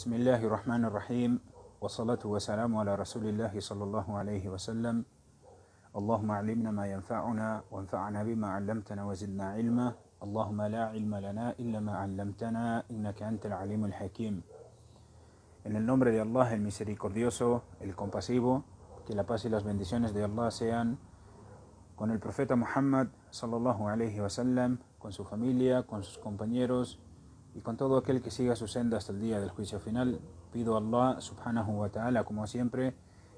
بسم الله الرحمن الرحيم والصلاة والسلام على رسول الله صلى الله عليه وسلم. اللهم علمنا ما ينفعنا وانفعنا بما علمتنا وزدنا علما. اللهم لا علم لنا إلا ما علمتنا إنك أنت العليم الحكيم. En el nombre de Allah, el misericordioso, el compasivo, que la paz y las bendiciones de Allah sean con el profeta Muhammad sallallahu alayhi wa sallam, con su familia, con sus compañeros y con todo aquel que siga su senda hasta el día del juicio final. Pido a Allah subhanahu wa ta'ala, como siempre,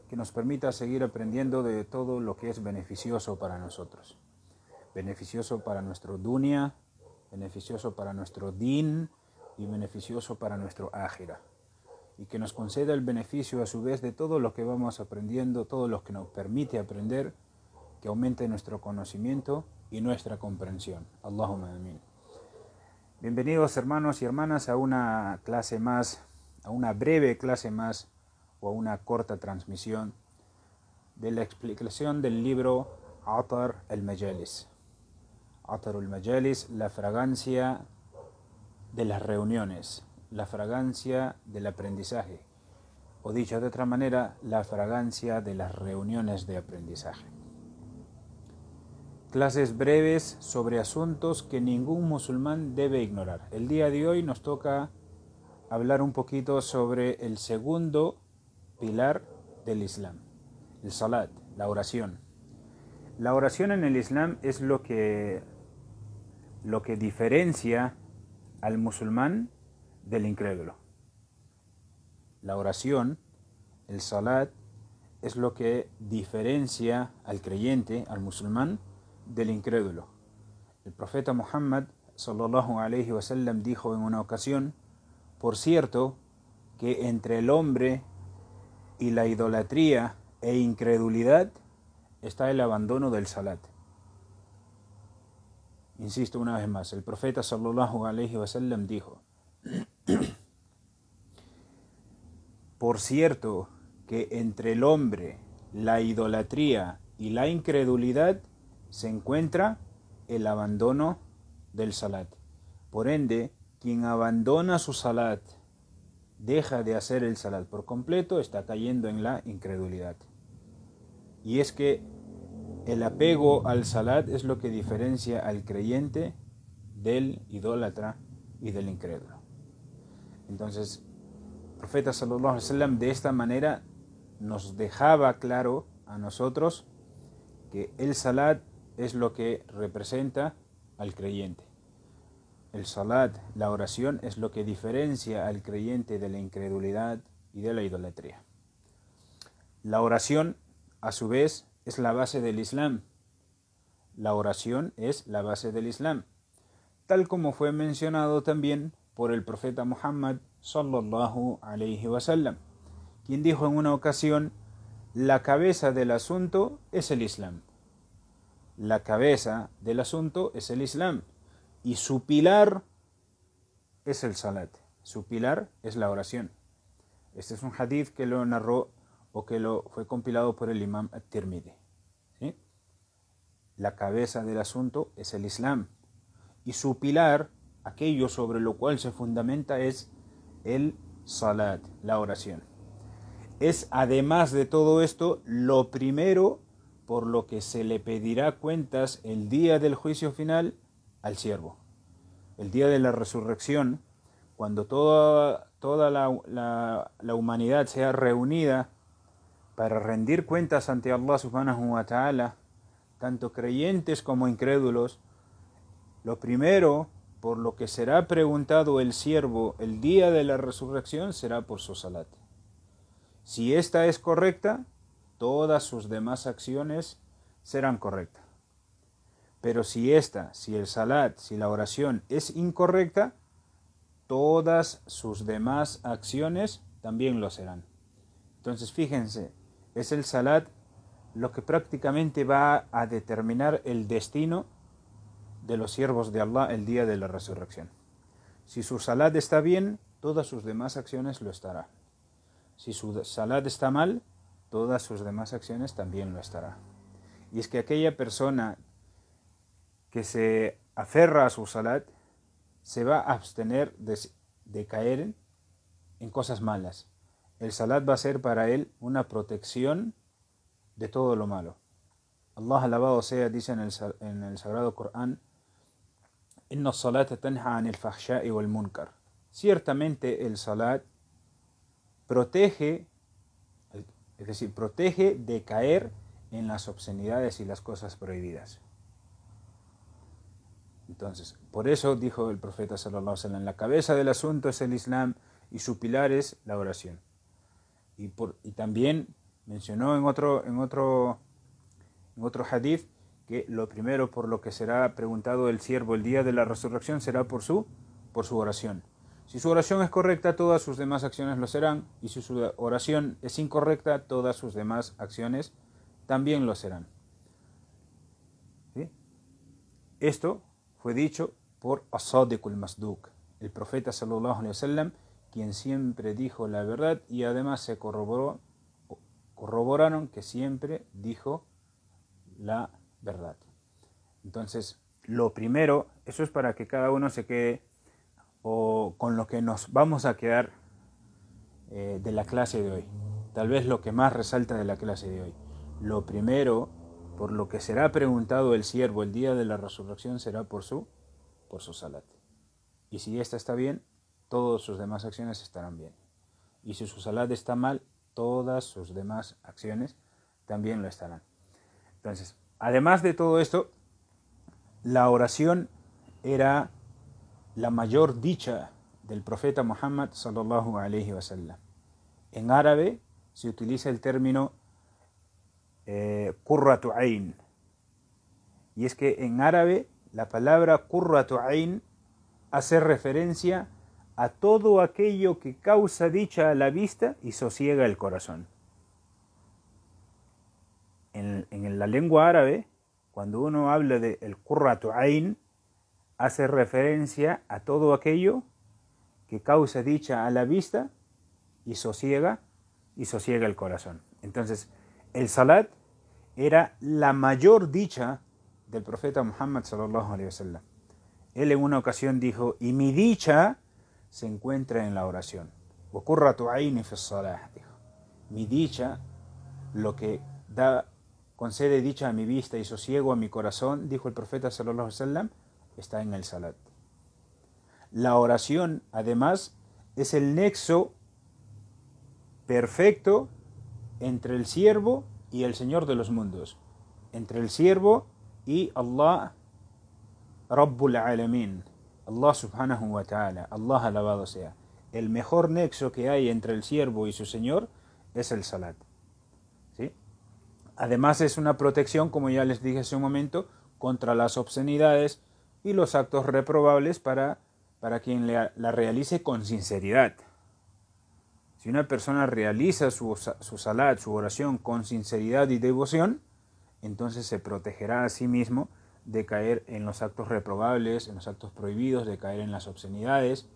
que nos permita seguir aprendiendo de todo lo que es beneficioso para nosotros. Beneficioso para nuestro dunya, beneficioso para nuestro din y beneficioso para nuestro akhirah. Y que nos conceda el beneficio a su vez de todo lo que vamos aprendiendo, todo lo que nos permite aprender, que aumente nuestro conocimiento y nuestra comprensión. Allahumma amin. Bienvenidos hermanos y hermanas a una clase más, a una breve clase más o a una corta transmisión de la explicación del libro Atar al-Majalis. Atar al-Majalis, la fragancia de las reuniones, la fragancia del aprendizaje, o dicho de otra manera, la fragancia de las reuniones de aprendizaje. Clases breves sobre asuntos que ningún musulmán debe ignorar. El día de hoy nos toca hablar un poquito sobre el segundo pilar del Islam, el salat, la oración. La oración en el Islam es lo que diferencia al musulmán del incrédulo. La oración, el salat, es lo que diferencia al creyente, al musulmán, del incrédulo. El profeta Muhammad sallallahu alayhi wa sallam dijo en una ocasión: por cierto que entre el hombre y la idolatría e incredulidad está el abandono del salat. Insisto una vez más, el profeta sallallahu alayhi wa sallam dijo: por cierto que entre el hombre, la idolatría y la incredulidad se encuentra el abandono del salat. Por ende, quien abandona su salat, deja de hacer el salat por completo, está cayendo en la incredulidad. Y es que el apego al salat es lo que diferencia al creyente del idólatra y del incrédulo. Entonces, el profeta sallallahu alaihi wasallam de esta manera nos dejaba claro a nosotros que el salat es lo que representa al creyente. El salat, la oración, es lo que diferencia al creyente de la incredulidad y de la idolatría. La oración, a su vez, es la base del Islam. La oración es la base del Islam, tal como fue mencionado también por el profeta Muhammad sallallahu alayhi wa sallam, quien dijo en una ocasión: la cabeza del asunto es el Islam. La cabeza del asunto es el Islam y su pilar es el salat. Su pilar es la oración. Este es un hadith que lo narró o que lo fue compilado por el imam at-Tirmidhi. ¿Sí? La cabeza del asunto es el Islam y su pilar, aquello sobre lo cual se fundamenta, es el salat, la oración. Es, además de todo esto, lo primero por lo que se le pedirá cuentas el día del juicio final al siervo. El día de la resurrección, cuando toda la humanidad sea reunida para rendir cuentas ante Allah subhanahu wa ta'ala, tanto creyentes como incrédulos, lo primero por lo que será preguntado el siervo el día de la resurrección será por su salat. Si esta es correcta, todas sus demás acciones serán correctas. Pero si el salat, si la oración es incorrecta, todas sus demás acciones también lo serán. Entonces fíjense, es el salat lo que prácticamente va a determinar el destino de los siervos de Allah el día de la resurrección. Si su salat está bien, todas sus demás acciones lo estarán. Si su salat está mal, todas sus demás acciones también lo estará. Y es que aquella persona que se aferra a su salat se va a abstener de caer en cosas malas. El salat va a ser para él una protección de todo lo malo. Allah alabado sea, dice en el Sagrado Corán: Inna as-salata tanha anil fahsha'i wal munkar. Ciertamente el salat protege, es decir, protege de caer en las obscenidades y las cosas prohibidas. Entonces, por eso dijo el profeta sallallahu alaihi wasallam: la cabeza del asunto es el Islam y su pilar es la oración. Y también mencionó en otro hadith que lo primero por lo que será preguntado el siervo el día de la resurrección será por su oración. Si su oración es correcta, todas sus demás acciones lo serán, y si su oración es incorrecta, todas sus demás acciones también lo serán. ¿Sí? Esto fue dicho por As-Sadiq al-Masduq, el profeta sallallahu alaihi wasallam, quien siempre dijo la verdad, y además se corroboraron que siempre dijo la verdad. Entonces, lo primero, eso es para que cada uno se quede, o con lo que nos vamos a quedar de la clase de hoy. Tal vez lo que más resalta de la clase de hoy. Lo primero, por lo que será preguntado el siervo el día de la resurrección, será por su salat. Y si esta está bien, todas sus demás acciones estarán bien. Y si su salat está mal, todas sus demás acciones también lo estarán. Entonces, además de todo esto, la oración era la mayor dicha del profeta Muhammad sallallahu alaihi wasallam. En árabe se utiliza el término qurratu ayn. Y es que en árabe la palabra qurratu ayn hace referencia a todo aquello que causa dicha a la vista y sosiega el corazón. En la lengua árabe, cuando uno habla de el qurratu ayn, hace referencia a todo aquello que causa dicha a la vista y sosiega el corazón. Entonces, el salat era la mayor dicha del profeta Muhammad sallallahu alaihi wasallam. Él en una ocasión dijo: y mi dicha se encuentra en la oración. Wa qurratu ayni fi as-salah, dijo. Mi dicha, lo que concede dicha a mi vista y sosiego a mi corazón, dijo el profeta sallallahu alaihi wasallam, está en el salat. La oración, además, es el nexo perfecto entre el siervo y el Señor de los mundos, entre el siervo y Allah Rabbul Alamin, Allah subhanahu wa ta'ala, Allah alabado sea. El mejor nexo que hay entre el siervo y su Señor es el salat. ¿Sí? Además es una protección, como ya les dije hace un momento, contra las obscenidades y los actos reprobables para quien la realice con sinceridad. Si una persona realiza su salat, su oración con sinceridad y devoción, entonces se protegerá a sí mismo de caer en los actos reprobables, en los actos prohibidos, de caer en las obscenidades.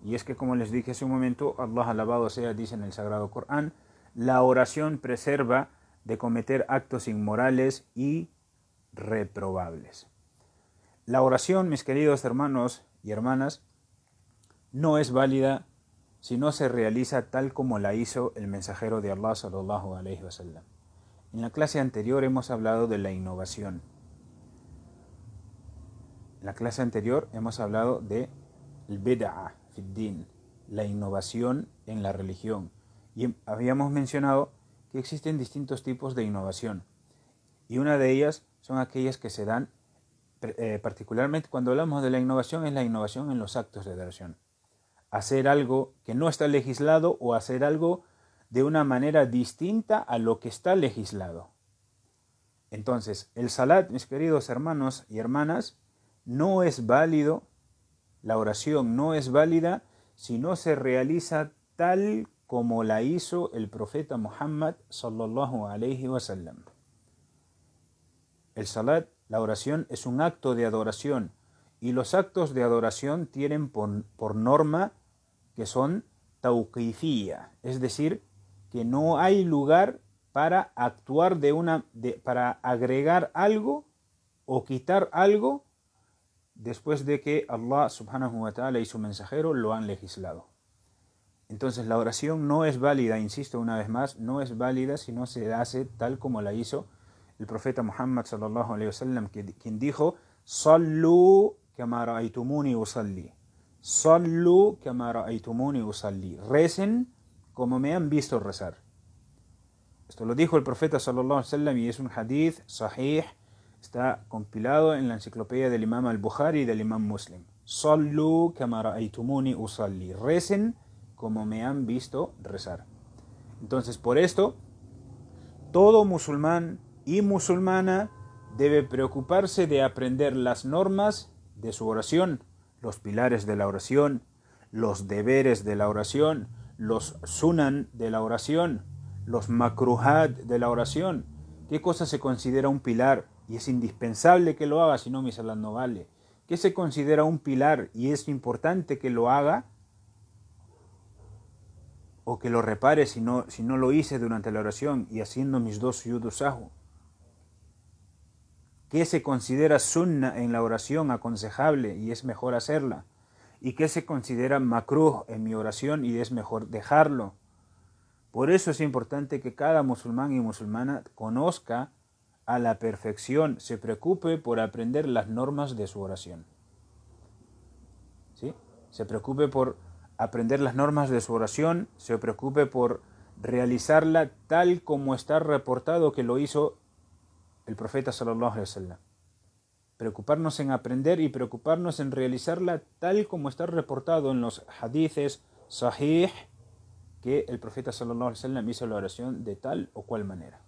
Y es que, como les dije hace un momento, Allah alabado sea, dice en el Sagrado Corán: la oración preserva de cometer actos inmorales y reprobables. La oración, mis queridos hermanos y hermanas, no es válida si no se realiza tal como la hizo el mensajero de Allah sallallahu alaihi wasallam. En la clase anterior hemos hablado de la innovación. En la clase anterior hemos hablado de el bid'ah fi din, la innovación en la religión. Y habíamos mencionado que existen distintos tipos de innovación. Y una de ellas son aquellas que se dan, particularmente cuando hablamos de la innovación, es la innovación en los actos de adoración. Hacer algo que no está legislado o hacer algo de una manera distinta a lo que está legislado. Entonces, el salat, mis queridos hermanos y hermanas, no es válido, la oración no es válida si no se realiza tal como la hizo el profeta Muhammad sallallahu alaihi wasallam. El salat, la oración, es un acto de adoración, y los actos de adoración tienen por norma que son tawqifiyya, es decir, que no hay lugar para actuar para agregar algo o quitar algo después de que Allah subhanahu wa ta'ala y su mensajero lo han legislado. Entonces la oración no es válida, insisto una vez más, no es válida si no se hace tal como la hizo el profeta Muhammad sallallahu alaihi wasallam, quien dijo: "Sallu kama ra'aytumuni usalli". Sallu kama ra'aytumuni usalli. Recen como me han visto rezar. Esto lo dijo el profeta sallallahu alaihi wasallam y es un hadith sahih, está compilado en la enciclopedia del Imam al-Bukhari y del Imam Muslim. Sallu kama ra'aytumuni usalli. Recen como me han visto rezar. Entonces, por esto, todo musulmán y musulmana debe preocuparse de aprender las normas de su oración, los pilares de la oración, los deberes de la oración, los sunan de la oración, los makruhat de la oración. ¿Qué cosa se considera un pilar y es indispensable que lo haga, si no mi salat no vale? ¿Qué se considera un pilar y es importante que lo haga o que lo repare si no lo hice durante la oración y haciendo mis 2 sujud sahwi? ¿Qué se considera sunna en la oración aconsejable y es mejor hacerla? ¿Y qué se considera makruh en mi oración y es mejor dejarlo? Por eso es importante que cada musulmán y musulmana conozca a la perfección, se preocupe por aprender las normas de su oración. ¿Sí? Se preocupe por aprender las normas de su oración, se preocupe por realizarla tal como está reportado que lo hizo el profeta sallallahu alaihi wasallam. Preocuparnos en aprender y preocuparnos en realizarla tal como está reportado en los hadithes sahih, que el profeta sallallahu alaihi wasallam hizo la oración de tal o cual manera,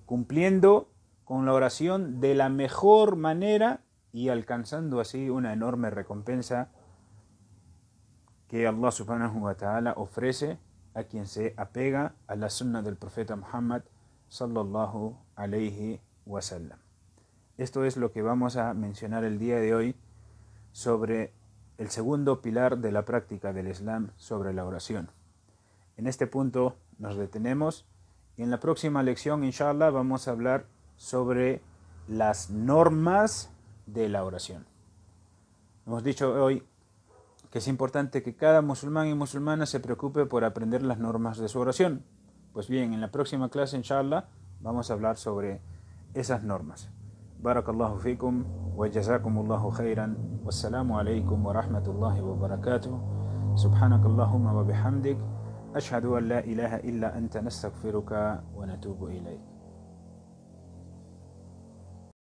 cumpliendo con la oración de la mejor manera y alcanzando así una enorme recompensa que Allah subhanahu wa ta'ala ofrece a quien se apega a la sunna del profeta Muhammad sallallahu alaihi wasallam. Esto es lo que vamos a mencionar el día de hoy sobre el segundo pilar de la práctica del Islam, sobre la oración. En este punto nos detenemos y en la próxima lección, inshallah, vamos a hablar sobre las normas de la oración. Hemos dicho hoy que es importante que cada musulmán y musulmana se preocupe por aprender las normas de su oración. Pues bien, en la próxima clase, inshallah, vamos a hablar sobre esas normas. Barakallahu fikum wa jazakumullahu khairan. Wassalamu alaikum wa rahmatullahi wa barakatuh. Subhanakallahumma wa bihamdik. Ashhadu an la ilaha illa anta nastaghfiruka wa natubu ilayk.